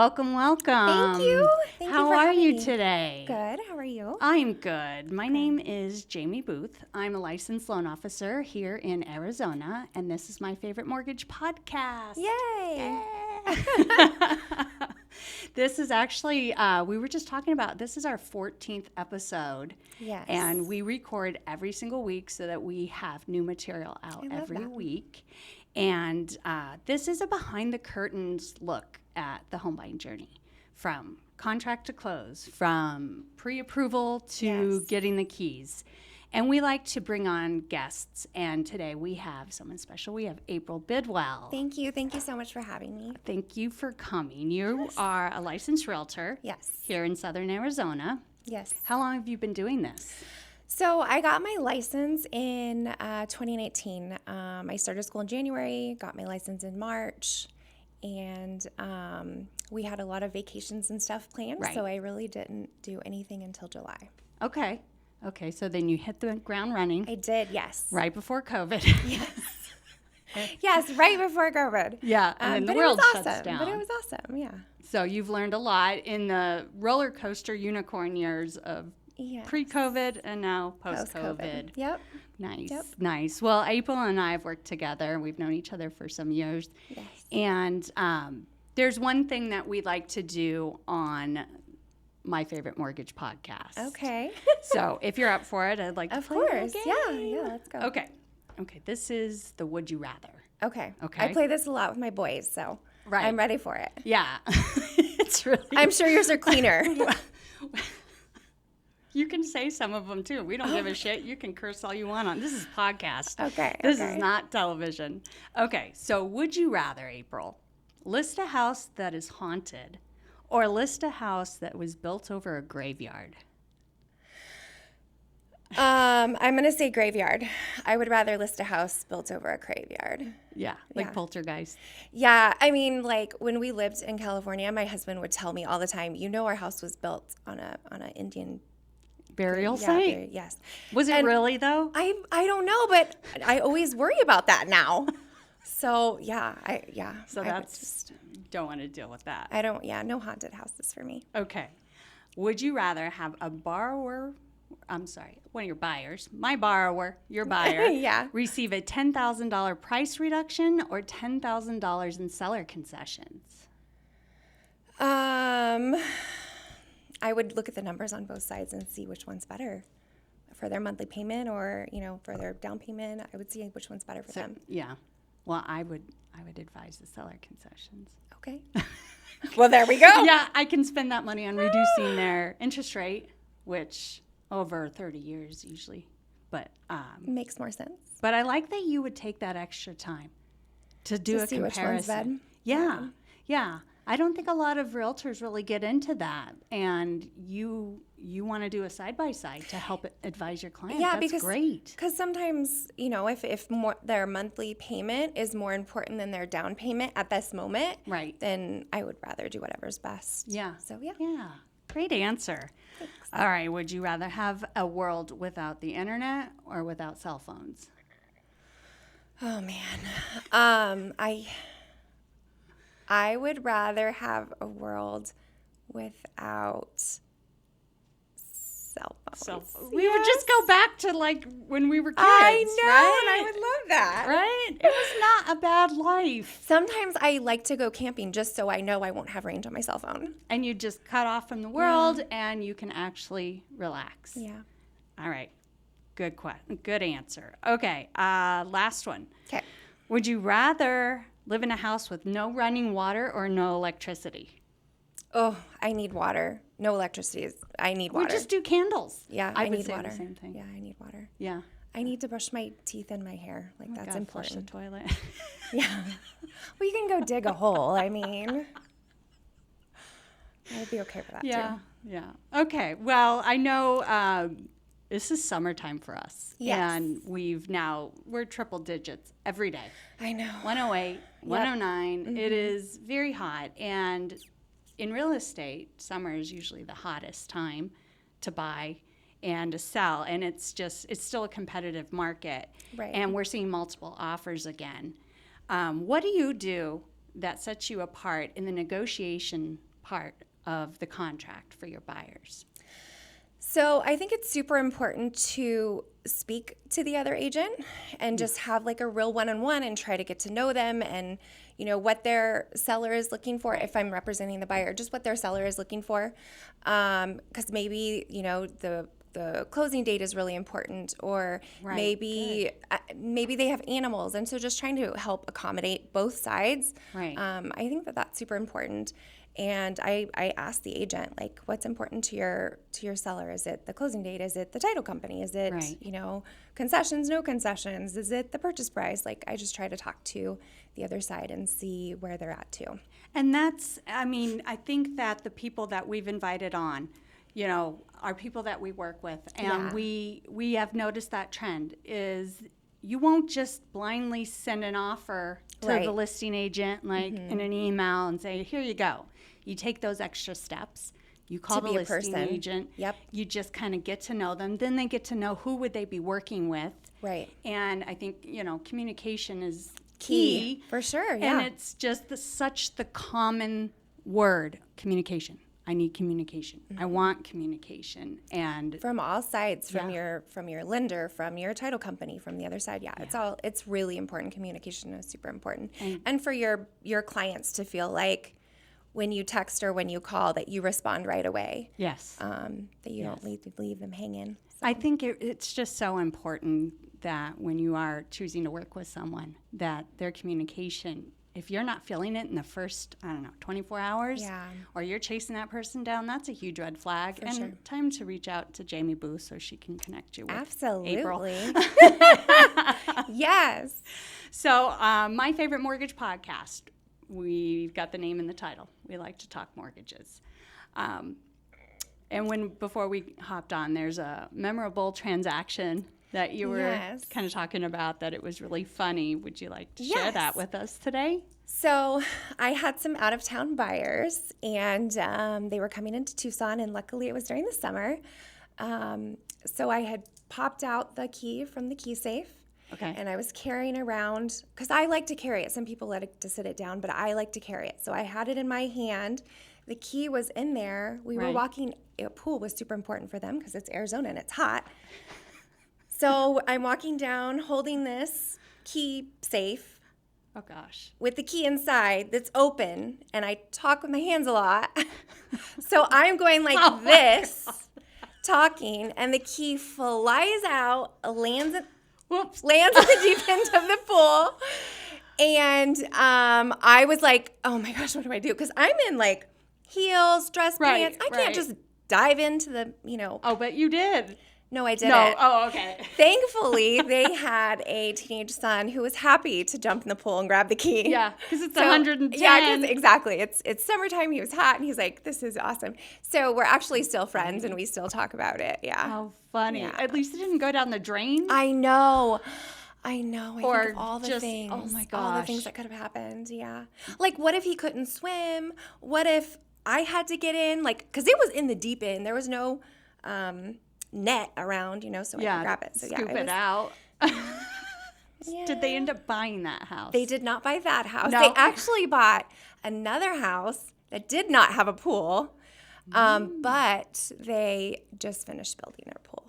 Welcome, welcome. Thank you. Thank How you for are having you me. today? Good. How are you? I'm good. My name is Jaimie Booth. I'm a licensed loan officer here in Arizona, and this is my favorite mortgage podcast. Yay. Yeah. This is actually, we were just talking about, this is our 14th episode. Yes. And we record every single week so that we have new material out I love every that. week. And this is a behind the curtains look at the home buying journey, from contract to close, from pre-approval to Yes. getting the keys. And we like to bring on guests. And today we have someone special. We have April Bidwell. Thank you. Thank you so much for having me. Thank you for coming. You are a licensed realtor Yes. here in Southern Arizona. Yes. How long have you been doing this? So I got my license in 2019. I started school in January, got my license in March, and we had a lot of vacations and stuff planned, Right. so I really didn't do anything until July. Okay. Okay, so then you hit the ground running I did, yes. right before COVID. Yes, right before COVID. Yeah, and then the but world it was shuts awesome. down. But it was awesome, yeah. So you've learned a lot in the roller coaster unicorn years of Yeah. pre-COVID and now post-COVID. Post-COVID. Yep. Nice, Yep. nice. Well, April and I have worked together. We've known each other for some years. Yes. And there's one thing that we like to do on my favorite mortgage podcast. Okay. So if you're up for it, I'd like to Of play a course. game. Yeah, let's go. Okay. Okay, this is the Would You Rather. Okay. Okay. I play this a lot with my boys, so Right. I'm ready for it. Yeah. It's really... I'm sure yours are cleaner. You can say some of them, too. We don't give a shit. You can curse all you want on. This is podcast. Okay, This okay. is not television. Okay, so would you rather, April, list a house that is haunted or list a house that was built over a graveyard? I'm going to say graveyard. I would rather list a house built over a graveyard. Yeah, like Yeah. poltergeist. Yeah, I mean, like when we lived in California, my husband would tell me all the time, you know, our house was built on a Indian Burial yeah, site? yes. Was it And really, though? I don't know, but I always worry about that now. So yeah, So I would that's, just, don't want to deal with that. no haunted houses for me. Okay. Would you rather have one of your buyers, my borrower, your buyer, Yeah. receive a $10,000 price reduction or $10,000 in seller concessions? I would look at the numbers on both sides and see which one's better for their monthly payment or, for their down payment. I would see which one's better for them. Yeah. Well, I would advise the seller concessions. Okay. Well, there we go. Yeah, I can spend that money on reducing their interest rate, which over 30 years usually. But Makes more sense. I like that you would take that extra time to do a see which one's comparison. bad? Yeah. I don't think a lot of realtors really get into that, and you want to do a side by side to help advise your client. Yeah, That's great. Because sometimes, if more their monthly payment is more important than their down payment at this moment, Right. then I would rather do whatever's best. Yeah. So yeah. Yeah. Great answer. Thanks. All right. Would you rather have a world without the internet or without cell phones? Oh man. I would rather have a world without cell phones. We would just go back to like when we were kids. I know, right? and I would love that. Right? It was not a bad life. Sometimes I like to go camping just so I know I won't have range on my cell phone. And you just cut off from the world and you can actually relax. Yeah. All right. Good answer. Okay. Last one. Okay. Would you rather live in a house with no running water or no electricity? Oh, I need water. No electricity. I need water. Or just do candles. Yeah, I I would need say water. the same thing. Yeah, I need water. Yeah. I need to brush my teeth and my hair. Like, that's Gotta flush the important. toilet. Yeah. Well, you can go dig a hole. I mean, I would be okay with that Yeah. too. Yeah. Okay. Well, I know this is summertime for us. Yes. And we're triple digits every day. I know. 108, 109. It is very hot. And in real estate, summer is usually the hottest time to buy and to sell. And it's still a competitive market. Right. And we're seeing multiple offers again. What do you do that sets you apart in the negotiation part of the contract for your buyers? So I think it's super important to speak to the other agent and just have like a real one-on-one and try to get to know them and, what their seller is looking for. If I'm representing the buyer, just what their seller is looking for. Because maybe, the closing date is really important, or maybe they have animals. And so just trying to help accommodate both sides. Right. I think that that's super important. And I asked the agent, like, what's important to your seller? Is it the closing date? Is it the title company? Is it, concessions, no concessions? Is it the purchase price? Like, I just try to talk to the other side and see where they're at too. And I think that the people that we've invited on, are people that we work with. And we have noticed that trend is you won't just blindly send an offer to the listing agent, like in an email and say, here you go. You take those extra steps. You call the listing agent. Yep. You just kind of get to know them. Then they get to know who would they be working with. Right. And I think, communication is key. For sure, yeah. And it's just such the common word, communication. I need communication. I want communication. And from all sides, from your lender, from your title company, from the other side. It's really important. Communication is super important. And for your clients to feel like when you text or when you call that you respond right away. Yes. That you don't leave them hanging. So. I think it's just so important that when you are choosing to work with someone, that their communication, if you're not feeling it in the first, 24 hours, or you're chasing that person down, that's a huge red flag. For sure. Time to reach out to Jaimie Booth so she can connect you with April. Yes. So my favorite mortgage podcast, we've got the name in the title. We like to talk mortgages. And before we hopped on, there's a memorable transaction that you were kind of talking about that it was really funny. Would you like to share that with us today? So I had some out-of-town buyers, and they were coming into Tucson, and luckily it was during the summer. So I had popped out the key from the key safe, and I was carrying around, because I like to carry it. Some people like to sit it down, but I like to carry it. So I had it in my hand. The key was in there. We were walking. A pool was super important for them because it's Arizona and it's hot. So I'm walking down holding this key safe. Oh, gosh. With the key inside that's open, and I talk with my hands a lot. So I'm going like this, talking, and the key flies out, lands at the deep end of the pool. And I was like, oh my gosh, what do I do? Because I'm in like heels, dress pants. I can't just dive into the, Oh, but you did. No, I didn't. No. Oh, okay. Thankfully, they had a teenage son who was happy to jump in the pool and grab the key. Yeah, because it's 110. Yeah, exactly. It's summertime. He was hot, and he's like, this is awesome. So we're actually still friends, and we still talk about it. Yeah. How funny. Yeah. At least it didn't go down the drain. I know. I think of all the just, things. Oh, my gosh. All the things that could have happened. Yeah. Like, what if he couldn't swim? What if I had to get in? Like, because it was in the deep end. There was no net around, so I could grab it. So scoop it out. Did they end up buying that house? They did not buy that house. No. They actually bought another house that did not have a pool, but they just finished building their pool.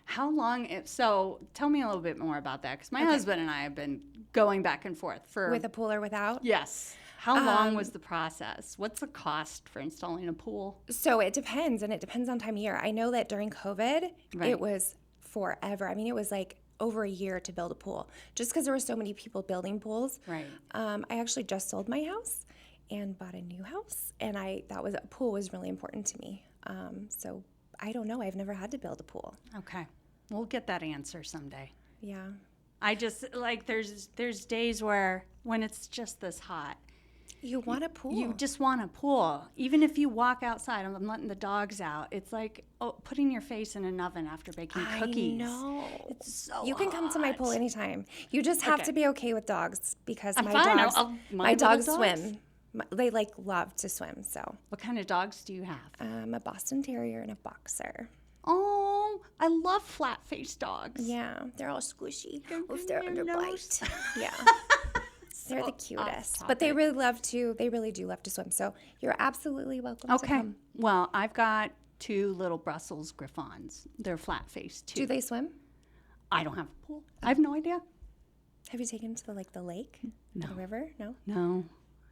How long? So tell me a little bit more about that, because my husband and I have been going back and forth for with a pool or without. Yes. How long was the process? What's the cost for installing a pool? So it depends, and it depends on time of year. I know that during COVID, it was forever. I mean, it was like over a year to build a pool, just because there were so many people building pools. Right. I actually just sold my house and bought a new house, and a pool was really important to me. So I don't know. I've never had to build a pool. Okay. We'll get that answer someday. Yeah. I just, there's days when it's just this hot. You want a pool. You just want a pool. Even if you walk outside, I'm letting the dogs out. It's like putting your face in an oven after baking cookies. I know. It's so You can come to my pool anytime. You just have to be okay with dogs, because I'm my fine. dogs, my dogs swim. They love to swim. So. What kind of dogs do you have? A Boston Terrier and a Boxer. Oh, I love flat-faced dogs. Yeah, they're all squishy with their underbite. Yeah. They're the cutest, but they really do love to swim. So you're absolutely welcome to come. Well, I've got 2 little Brussels Griffons. They're flat-faced too. Do they swim? I don't have a pool. I have no idea. Have you taken them to the lake? No. The river? No?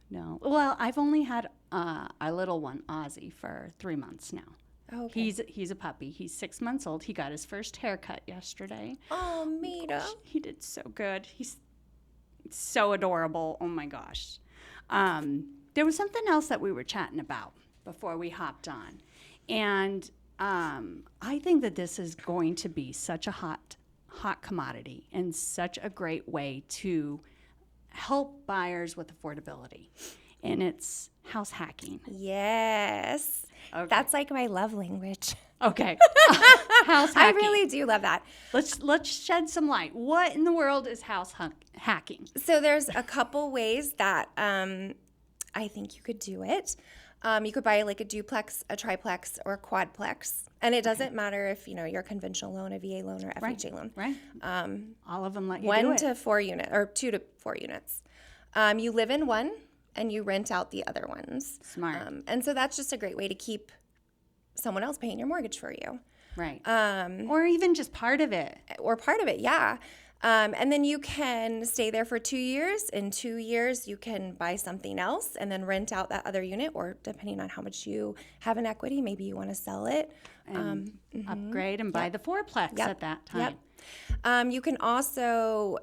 No. Well, I've only had a little one, Ozzy, for 3 months now. Oh, okay. He's a puppy. He's 6 months old. He got his first haircut yesterday. Oh, Mita. He did so good. He's so adorable. Oh my gosh. There was something else that we were chatting about before we hopped on. And I think that this is going to be such a hot commodity and such a great way to help buyers with affordability. And it's house hacking. Yes. Okay. That's like my love language. Okay. House hacking. I really do love that. Let's shed some light. What in the world is house hacking? So there's a couple ways that I think you could do it. You could buy like a duplex, a triplex, or a quadplex. And it doesn't matter if, you're a conventional loan, a VA loan, or FHA loan. Right. All of them let you 1 do it. to 4 unit, or 2 to 4 units. You live in one and you rent out the other ones. Smart. And so that's just a great way to keep someone else paying your mortgage for you. Right. Or even just part of it. Or part of it, yeah. And then you can stay there for 2 years. In 2 years, you can buy something else and then rent out that other unit, or depending on how much you have in equity, maybe you want to sell it. And upgrade and buy the fourplex at that time. Yep. You can also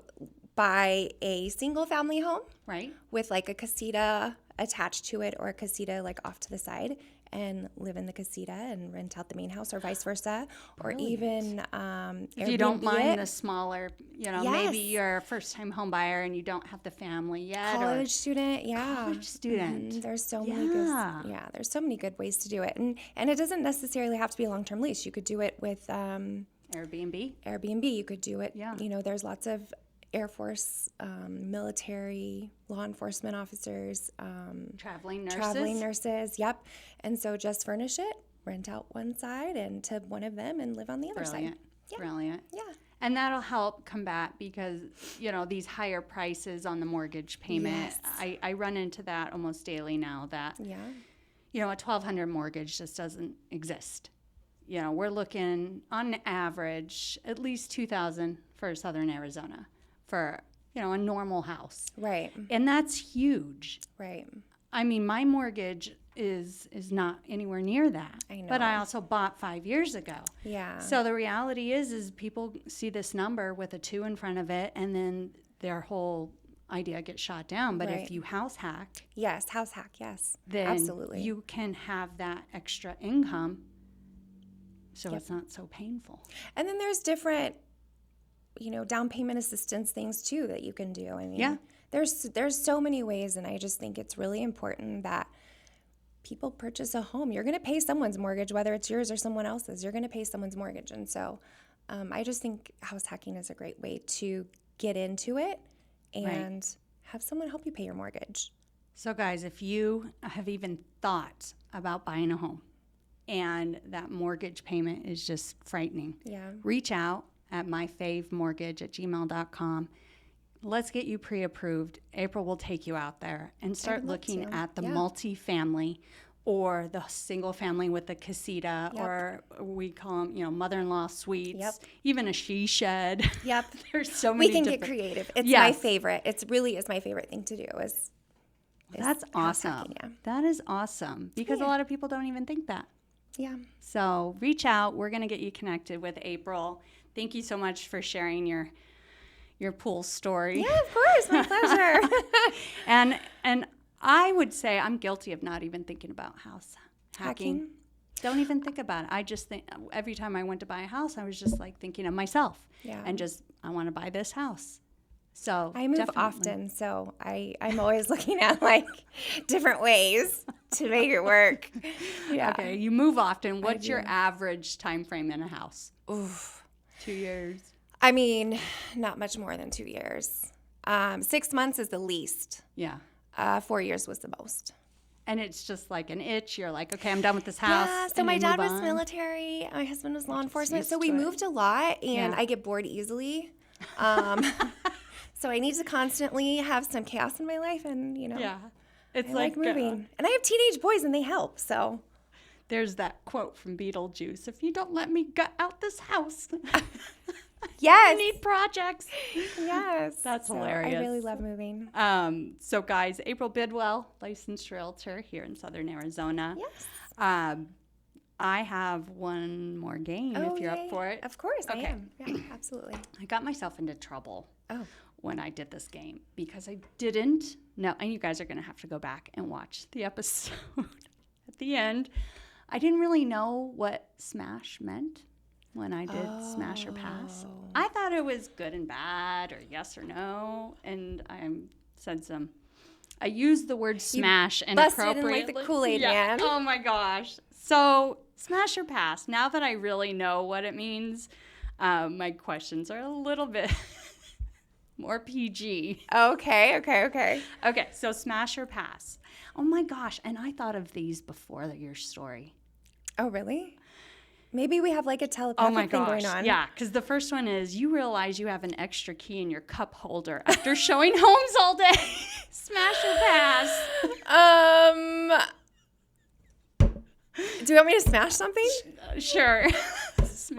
buy a single family home. Right. With like a casita attached to it, or a casita like off to the side, and live in the casita and rent out the main house, or vice versa. Brilliant. Or even if you don't mind the smaller, Yes. maybe you're a first-time home buyer and you don't have the family yet. College student, yeah. College student. There's so many good, there's so many good ways to do it. And it doesn't necessarily have to be a long-term lease. You could do it with Airbnb. You could do it, there's lots of Air Force, military, law enforcement officers, traveling nurses. Yep. And so just furnish it, rent out one side and to one of them, and live on the other side. Yeah. Brilliant. Yeah. And that'll help combat, because, these higher prices on the mortgage payment. Yes. I run into that almost daily now, that, a $1,200 mortgage just doesn't exist. We're looking on average at least $2,000 for Southern Arizona for, a normal house. Right. And that's huge. Right. I mean, my mortgage is not anywhere near that. I know. But I also bought 5 years ago. Yeah. So the reality is people see this number with a 2 in front of it, and then their whole idea gets shot down. But if you house hack. Yes, house hack, yes. Then absolutely. You can have that extra income, so it's not so painful. And then there's different, down payment assistance things too that you can do. I mean, there's so many ways, and I just think it's really important that people purchase a home. You're going to pay someone's mortgage, whether it's yours or someone else's. You're going to pay someone's mortgage. And so I just think house hacking is a great way to get into it and have someone help you pay your mortgage. So guys, if you have even thought about buying a home and that mortgage payment is just frightening, reach out at myfavemortgage@gmail.com. Let's get you pre-approved. April will take you out there and start looking at the multi-family, or the single family with the casita, or we call them, mother-in-law suites, even a she shed. Yep. There's so many. We can get creative. It's my favorite. It really is my favorite thing to do. That's awesome. Hacking, That is awesome, because a lot of people don't even think that. Yeah. So reach out. We're going to get you connected with April. Thank you so much for sharing your pool story. Yeah, of course. My pleasure. And I would say I'm guilty of not even thinking about house hacking. Don't even think about it. I just think every time I went to buy a house, I was just like thinking of myself. And just, I want to buy this house. So I move often, so I'm always looking at like different ways to make it work. Okay, you move often. What's your average time frame in a house? Oof. 2 years. I mean, not much more than 2 years. 6 months is the least. Yeah. 4 years was the most. And it's just like an itch. You're like, okay, I'm done with this house. Yeah, so my dad was military. My husband was law enforcement. So we moved a lot, and I get bored easily. So I need to constantly have some chaos in my life, and Yeah. It's I like moving. And I have teenage boys, and they help. So there's that quote from Beetlejuice: "If you don't let me gut out this house, yes, I need projects." yes, That's so hilarious. I really love moving. So guys, April Bidwell, licensed realtor here in Southern Arizona. Yes. I have one more game if you're up for it. Of course, Okay. I am. Yeah, absolutely. I got myself into trouble Oh. when I did this game because I didn't know, and you guys are going to have to go back and watch the episode at the end. I didn't really know what smash meant when I did smash or pass. I thought it was good and bad or yes or no, and I used the word smash inappropriately. Busted in like the Kool-Aid man. Oh my gosh. So smash or pass. Now that I really know what it means, my questions are a little bit more PG. Okay. Okay, so smash or pass. Oh my gosh, and I thought of these before your story. Oh, really? Maybe we have like a telepathic thing going on. Yeah, because the first one is you realize you have an extra key in your cup holder after showing homes all day. Smash or pass? Do you want me to smash something? Sure.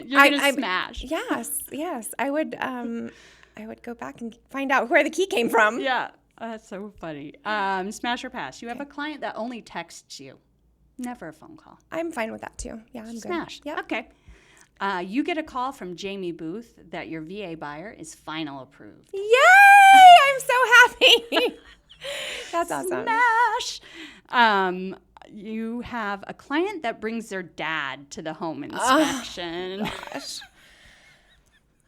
You're gonna smash. Yes. I would go back and find out where the key came from. Yeah, that's so funny. Smash or pass? You have a client that only texts you, never a phone call. I'm fine with that too. Yeah, I'm Smash. good. Yep. Okay. You get a call from Jaimie Booth that your VA buyer is final approved. Yay! I'm so happy. That's awesome. Smash. You have a client that brings their dad to the home inspection. Oh, gosh.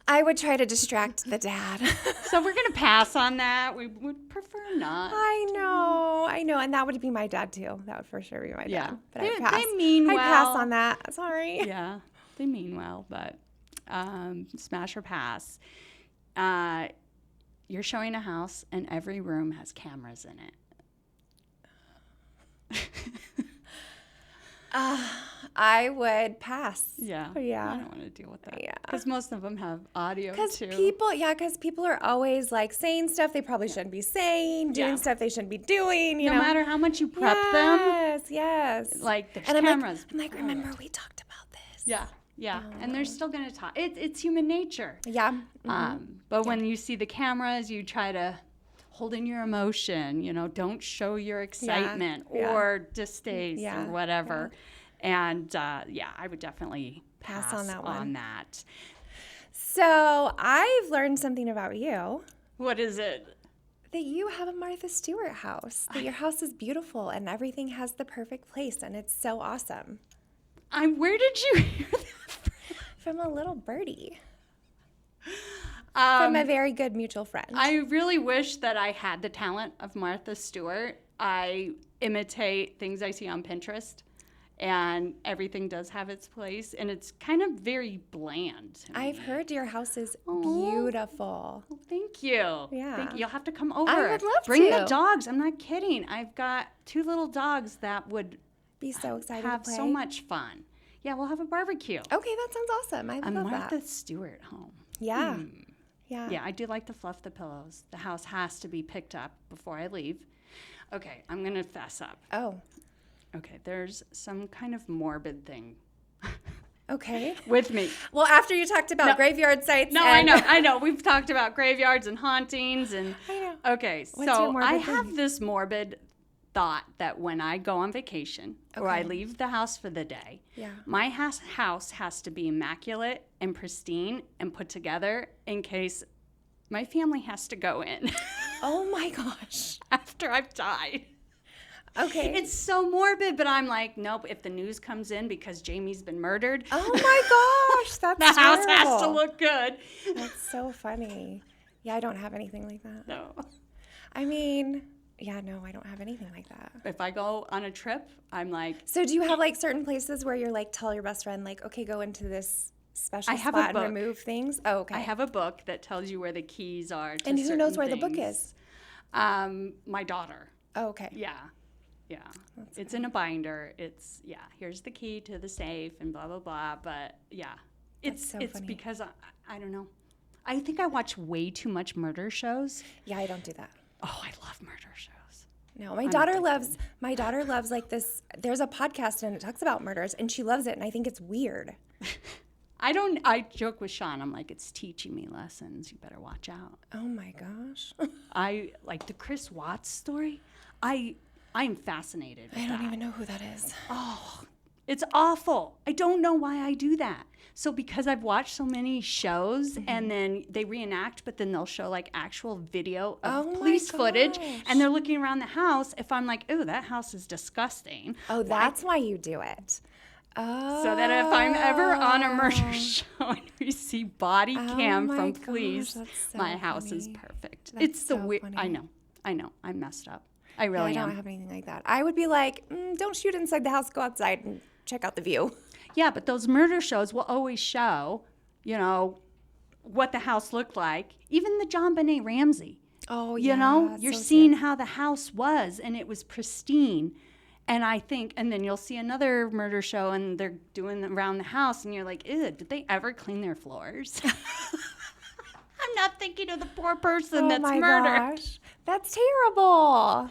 I would try to distract the dad. So we're going to pass on that. We would prefer not. I know. And that would be my dad too. That would for sure be my dad. But I'd pass. They mean well. I'd pass on that. Sorry. Yeah, they mean well, but smash or pass. You're showing a house and every room has cameras in it. I would pass. Yeah. Oh, yeah. I don't want to deal with that. Yeah. Because most of them have audio too. Because people are always like saying stuff they probably shouldn't be saying, doing stuff they shouldn't be doing. No matter how much you prep them. Yes. Like there's and cameras. I'm like, remember we talked about this. Yeah. And they're still going to talk. It's human nature. Yeah. But when you see the cameras, you try to hold in your emotion, don't show your excitement or distaste or whatever. And I would definitely pass on that. So I've learned something about you. What is it? That you have a Martha Stewart house. That your house is beautiful and everything has the perfect place and it's so awesome. Where did you hear that from a little birdie. From a very good mutual friend. I really wish that I had the talent of Martha Stewart. I imitate things I see on Pinterest, and everything does have its place, and it's kind of very bland. I've heard your house is beautiful. Well, thank you. Yeah. You'll have to come over. I would love Bring to. the dogs. I'm not kidding. I've got 2 little dogs that would be so excited have to play. so much fun. Yeah, we'll have a barbecue. Okay, that sounds awesome. I love that. Martha Stewart home. Yeah. Yeah. Yeah, I do like to fluff the pillows. The house has to be picked up before I leave. Okay, I'm going to fess up. Oh. Okay, there's some kind of morbid thing. Okay. With me. Well, after you talked about graveyard sites. No, I know. We've talked about graveyards and hauntings. And I know. Okay, What's your morbid I thing? have this morbid thought that when I go on vacation or I leave the house for the day, my house has to be immaculate and pristine and put together in case my family has to go in. Oh my gosh. After I've died. Okay. It's so morbid, but I'm like, nope, if the news comes in because Jamie's been murdered. Oh my gosh, that's the house terrible. has to look good. That's so funny. Yeah, I don't have anything like that. No. I mean, yeah, no, I don't have anything like that. If I go on a trip, I'm like. So do you have like certain places where you're like, tell your best friend, like, okay, go into this special spot and remove things? Oh, okay. I have a book that tells you where the keys are to And who knows where things. the book is? My daughter. Oh, okay. Yeah. It's in a binder. It's, here's the key to the safe and blah, blah, blah. But, it's so funny. because, I don't know. I think I watch way too much murder shows. Yeah, I don't do that. Oh, I love murder shows. No, my daughter loves like this. There's a podcast and it talks about murders and she loves it. And I think it's weird. I joke with Sean. I'm like, it's teaching me lessons. You better watch out. Oh my gosh. I like the Chris Watts story. I'm fascinated with I don't even know who that is. Oh, it's awful. I don't know why I do that. So because I've watched so many shows and then they reenact, but then they'll show like actual video of police footage and they're looking around the house. If I'm like, oh, that house is disgusting. Oh, that's why you do it. Oh. So that if I'm ever on a murder show and we see body cam from police, my house is perfect. It's the weird. Funny. I know. I'm messed up. I really am. I don't have anything like that. I would be like, don't shoot inside the house. Go outside and check out the view. Yeah, but those murder shows will always show, what the house looked like. Even the John Benet Ramsey. Oh, yeah. You're seeing how the house was, and it was pristine. And I think, and then you'll see another murder show, and they're doing around the house, and you're like, ew, did they ever clean their floors? I'm not thinking of the poor person that's murdered. Oh, my gosh. That's terrible.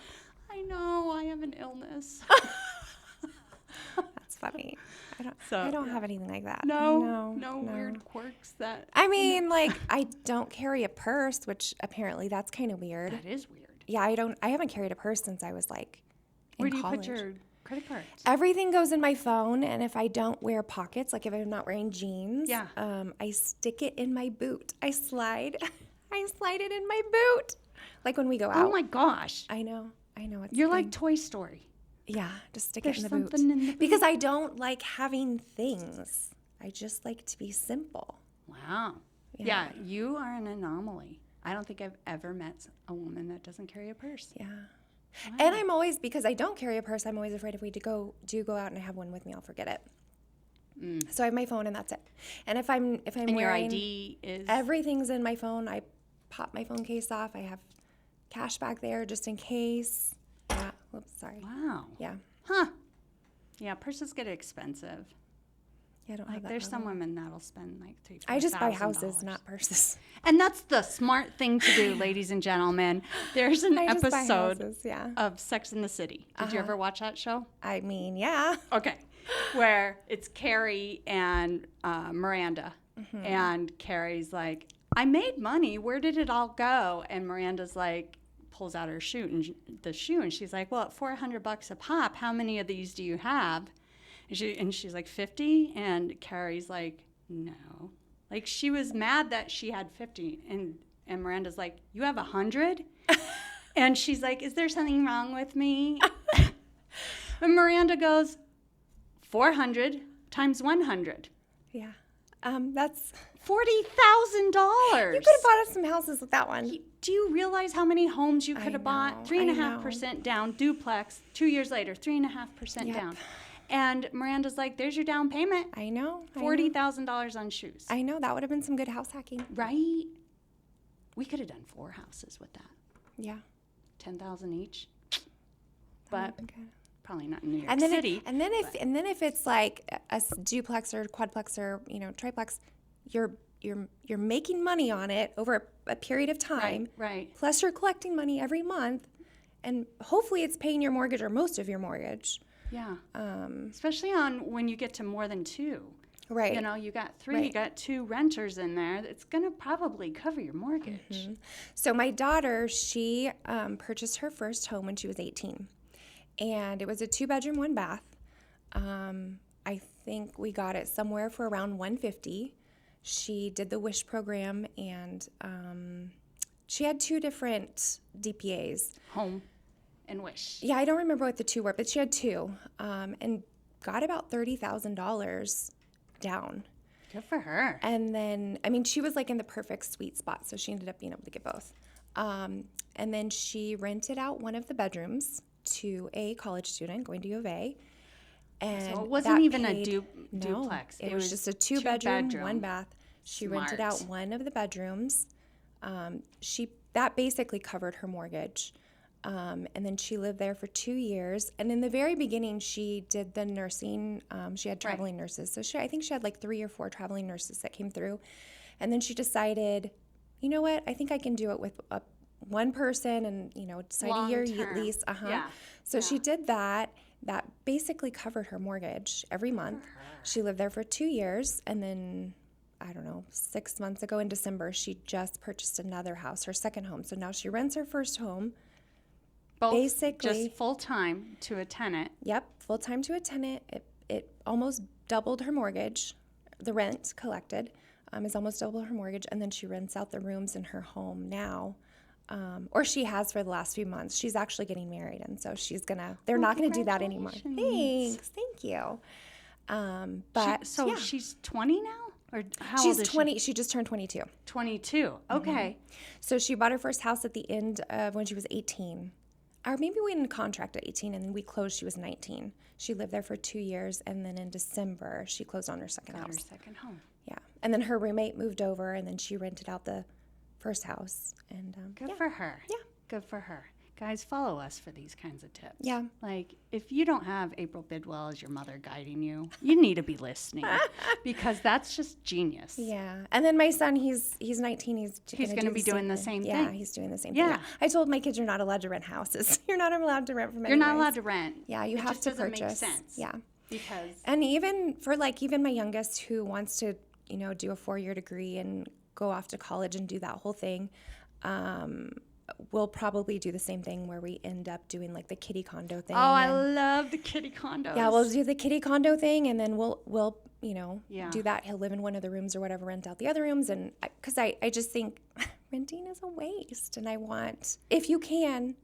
I know. I have an illness. That's funny. I don't have anything like that. No weird quirks that. I mean, like, I don't carry a purse, which apparently that's kind of weird. That is weird. Yeah, I haven't carried a purse since I was like in college. Where do you put your credit cards? Everything goes in my phone, and if I don't wear pockets, like if I'm not wearing jeans, I stick it in my boot. I slide it in my boot. Like when we go out. Oh my gosh. I know. You're like Toy Story. Yeah, just stick it in the boot. There's something in the boot. Because I don't like having things. I just like to be simple. Wow. Yeah, you are an anomaly. I don't think I've ever met a woman that doesn't carry a purse. Yeah. Wow. And I'm always, because I don't carry a purse, I'm always afraid if we do go out and I have one with me, I'll forget it. So I have my phone and that's it. And if I'm and wearing, your ID is? Everything's in my phone. I pop my phone case off. I have cash back there just in case. Yeah. Whoops, sorry. Wow. Yeah. Huh. Yeah, purses get expensive. Yeah, I don't have that. There's some women that'll spend like $3,000-$4,000. I just buy houses, not purses. And that's the smart thing to do, ladies and gentlemen. There's an episode of Sex and the City. Did you ever watch that show? I mean, yeah. Okay. Where it's Carrie and Miranda. Mm-hmm. And Carrie's like, I made money. Where did it all go? And Miranda's like, pulls out her shoe and she's like, well, at $400 a pop, how many of these do you have? And she's like, 50? And Carrie's like, no. Like, she was mad that she had 50. And Miranda's like, you have 100? And she's like, is there something wrong with me? And Miranda goes, 400 times 100. Yeah. That's $40,000. You could have bought us some houses with that one. Do you realize how many homes you could have bought? 3.5% down, duplex. 2 years later, 3.5% down. And Miranda's like, there's your down payment. I know. $40,000 on shoes. I know. That would have been some good house hacking. Right? We could have done 4 houses with that. Yeah. $10,000 each. But probably not in New York and then City. And then if it's like a duplex or quadplex or triplex, you're making money on it over a period of time. Right. Plus you're collecting money every month, and hopefully it's paying your mortgage or most of your mortgage. Yeah. Especially on when you get to more than 2. Right. You got 3, you got 2 renters in there. It's going to probably cover your mortgage. Mm-hmm. So my daughter, she purchased her first home when she was 18. And it was a 2-bedroom, 1 bath. I think we got it somewhere for around $150. She did the WISH program, and she had 2 different DPAs. Home and WISH. Yeah, I don't remember what the 2 were, but she had 2, and got about $30,000 down. Good for her. And then, I mean, she was like in the perfect sweet spot, so she ended up being able to get both. And then she rented out one of the bedrooms to a college student going to U of A. And so it wasn't even a duplex. It was just a 2-bedroom, 1 bath. She rented out one of the bedrooms. That basically covered her mortgage. And then she lived there for 2 years. And in the very beginning, she did the nursing. She had traveling nurses. So I think she had like 3 or 4 traveling nurses that came through. And then she decided you know what? I think I can do it with one person and, sign a year Long-term. lease. Yeah. So she did that. That basically covered her mortgage every month. She lived there for 2 years, and then, I don't know, 6 months ago in December, she just purchased another house, her second home. So now she rents her first home. Both Basically, just full-time to a tenant. Yep, full-time to a tenant. It almost doubled her mortgage. The rent collected is almost double her mortgage, and then she rents out the rooms in her home now. Or she has for the last few months. She's actually getting married, and so they're not going to do that anymore. Thanks. Thank you. She's 20 now? Or how She's old is 20. She just turned 22. 22. Okay. So she bought her first house at the end of when she was 18. Or maybe we didn't contract at 18, and then we closed. She was 19. She lived there for 2 years, and then in December, she closed on her second house. Her second home. Yeah. And then her roommate moved over, and then she rented out the first house. And Good for her. Yeah. Good for her. Guys, follow us for these kinds of tips. Yeah. Like, if you don't have April Bidwell as your mother guiding you, you need to be listening because that's just genius. Yeah. And then my son, he's 19. He's going to be doing the same thing. Yeah, he's doing the same Yeah. thing. I told my kids you're not allowed to rent houses. You're not allowed to rent from You're not allowed to rent. Yeah, you have to purchase. It just doesn't make sense. Yeah. Because. And even for even my youngest who wants to, do a 4-year degree and go off to college and do that whole thing, we'll probably do the same thing where we end up doing like the kitty condo thing. Oh, I love the kitty condos. Yeah, we'll do the kitty condo thing, and then we'll Yeah. do that. He'll live in one of the rooms or whatever, rent out the other rooms, and because I just think renting is a waste, and I want, if you can,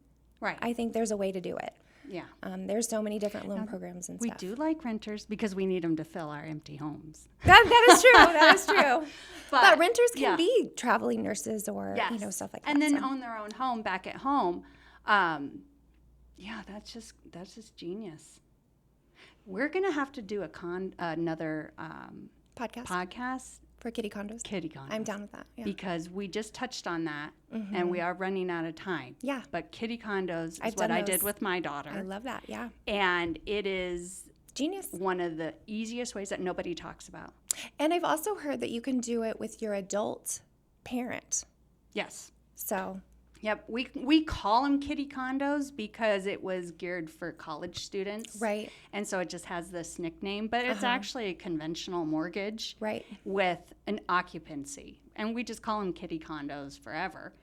Right. I think there's a way to do it. Yeah. There's so many different loan programs and We stuff. do like renters because we need them to fill our empty homes. That is true. That is true. But renters can yeah. be traveling nurses or Yes. stuff like that. And then so. own their own home back at home. Yeah, that's just genius. We're gonna have to do another podcast for kitty condos. Kitty condos. I'm down with that. Yeah. Because we just touched on that, and we are running out of time. Yeah. But kitty condos I've is what done I did those. with my daughter. I love that. Yeah. And it is Genius. one of the easiest ways that nobody talks about. And I've also heard that you can do it with your adult parent. Yes. So. Yep, we call them kitty condos because it was geared for college students. Right. And so it just has this nickname, but it's actually a conventional mortgage Right. with an occupancy. And we just call them kitty condos forever.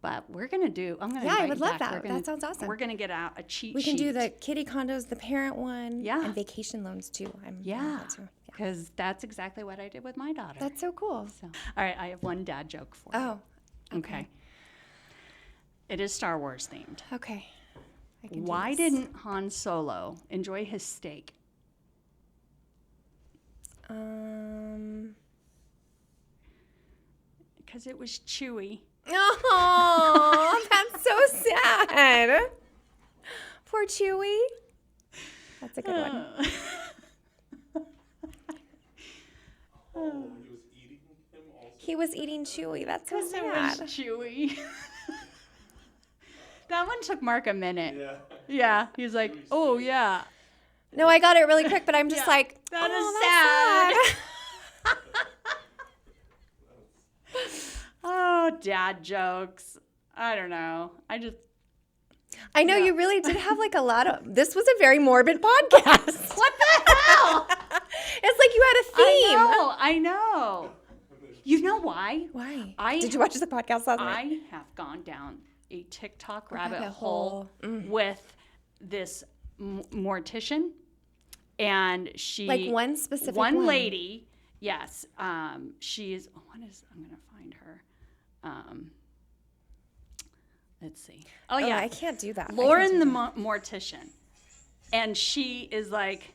But I'm going to Yeah, I would love that. That sounds awesome. We're going to get out a cheat sheet. We can do the kitty condos, the parent one, Yeah. and vacation loans too. Yeah, because that's exactly what I did with my daughter. That's so cool. So, all right, I have one dad joke for you. Oh, Okay. It is Star Wars themed. okay. I can do Why this. didn't Han Solo enjoy his steak? Because it was chewy. Oh, that's so sad. Poor Chewie. That's a good one. He was eating Chewie. That's so It was sad. chewy. That one took Mark a minute. Yeah. He was like, oh, yeah. No, I got it really quick, but I'm just like, That oh, is sad. Oh, dad jokes. I don't know. I know you really did have like a lot of. This was a very morbid podcast. What the hell? It's like you had a theme. I know. You know why? Why? Did you watch the podcast last night? I have gone down a TikTok rabbit hole with this mortician, and she one specific one lady. Yes, she is. I'm gonna find her. Let's see. Oh yeah, I can't do that. Lauren the mortician, and she is like,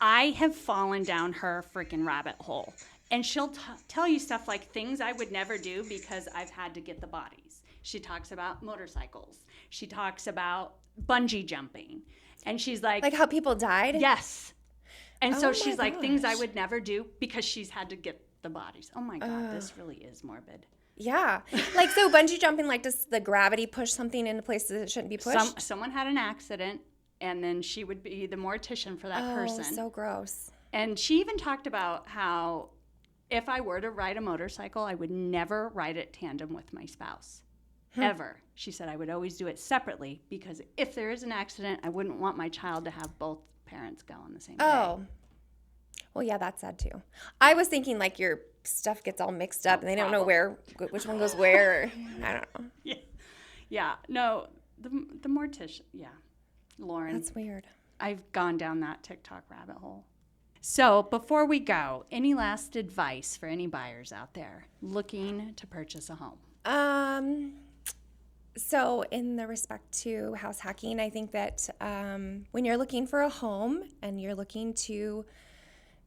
I have fallen down her freaking rabbit hole. And she'll tell you stuff like things I would never do because I've had to get the bodies. She talks about motorcycles. She talks about bungee jumping. And she's like how people died? Yes. And so Oh she's my like, things I gosh. would never do because she's had to get the bodies. Oh my God, this really is morbid. Yeah. So bungee jumping, does the gravity push something into places it shouldn't be pushed? Someone had an accident, and then she would be the mortician for that person. Oh, so gross. And she even talked about how if I were to ride a motorcycle, I would never ride it tandem with my spouse. Ever. She said I would always do it separately because if there is an accident, I wouldn't want my child to have both parents go on the same day. Oh. Well, yeah, that's sad too. I was thinking like your stuff gets all mixed up and they don't know which one goes where. Or, I don't know. Yeah. Yeah. No, the mortician. Yeah. Lauren. That's weird. I've gone down that TikTok rabbit hole. So before we go, any last advice for any buyers out there looking to purchase a home? So in the respect to house hacking, I think that when you're looking for a home and you're looking to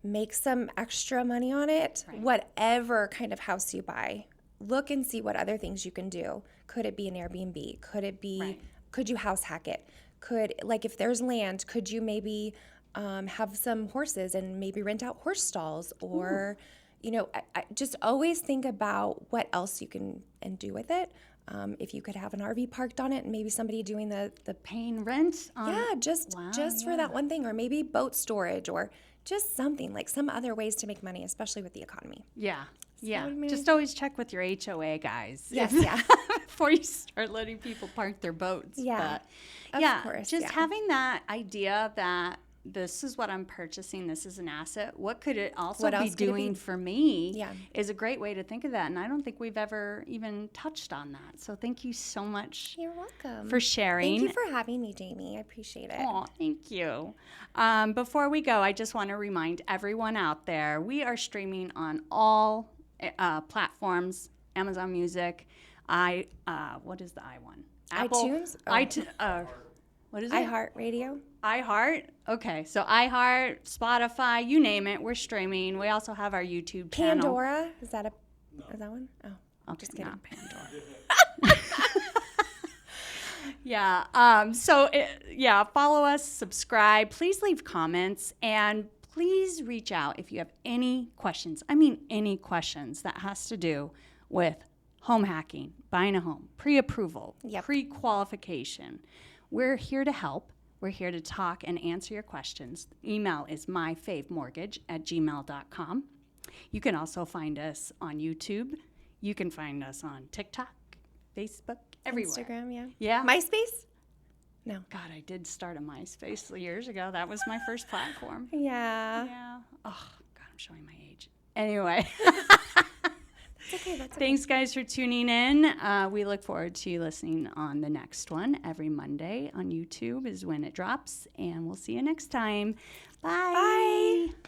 make some extra money on it, Right. whatever kind of house you buy, look and see what other things you can do. Could it be an Airbnb? Could it be, Right. could you house hack it? Like if there's land, could you maybe have some horses and maybe rent out horse stalls? Or, I just always think about what else you can and do with it. If you could have an RV parked on it and maybe somebody doing the Paying rent? just for that one thing, or maybe boat storage or just something, like some other ways to make money, especially with the economy. Yeah. Yeah. what I mean? Just always check with your HOA guys. Yes, yeah. Before you start letting people park their boats. Yeah, But of course, just yeah. having that idea that this is what I'm purchasing, this is an asset, what could it also What be else could it doing be? for me Yeah. is a great way to think of that. And I don't think we've ever even touched on that. So thank you so much You're welcome. for sharing. Thank you for having me, Jaimie. I appreciate it. Oh, thank you. Before we go, I just want to remind everyone out there, we are streaming on all platforms, Amazon Music, what is the I one? Apple, iTunes? Oh. what is it? iHeartRadio. iHeart. Okay, so iHeart, Spotify, you name it, we're streaming. We also have our YouTube channel. Pandora. Is that one? Oh, Okay, just kidding. not Pandora. Yeah. Follow us, subscribe. Please leave comments, and please reach out if you have any questions. I mean, any questions that has to do with home hacking, buying a home, pre-approval, Yep. pre-qualification. We're here to help. We're here to talk and answer your questions. Email is myfavemortgage@gmail.com. You can also find us on YouTube. You can find us on TikTok, Facebook, everywhere. Instagram, yeah. Yeah. MySpace? No. God, I did start a MySpace years ago. That was my first platform. Yeah. Yeah. Oh, God, I'm showing my age. Anyway. That's okay. Thanks, guys, for tuning in. We look forward to you listening on the next one. Every Monday on YouTube is when it drops, and we'll see you next time. Bye. Bye.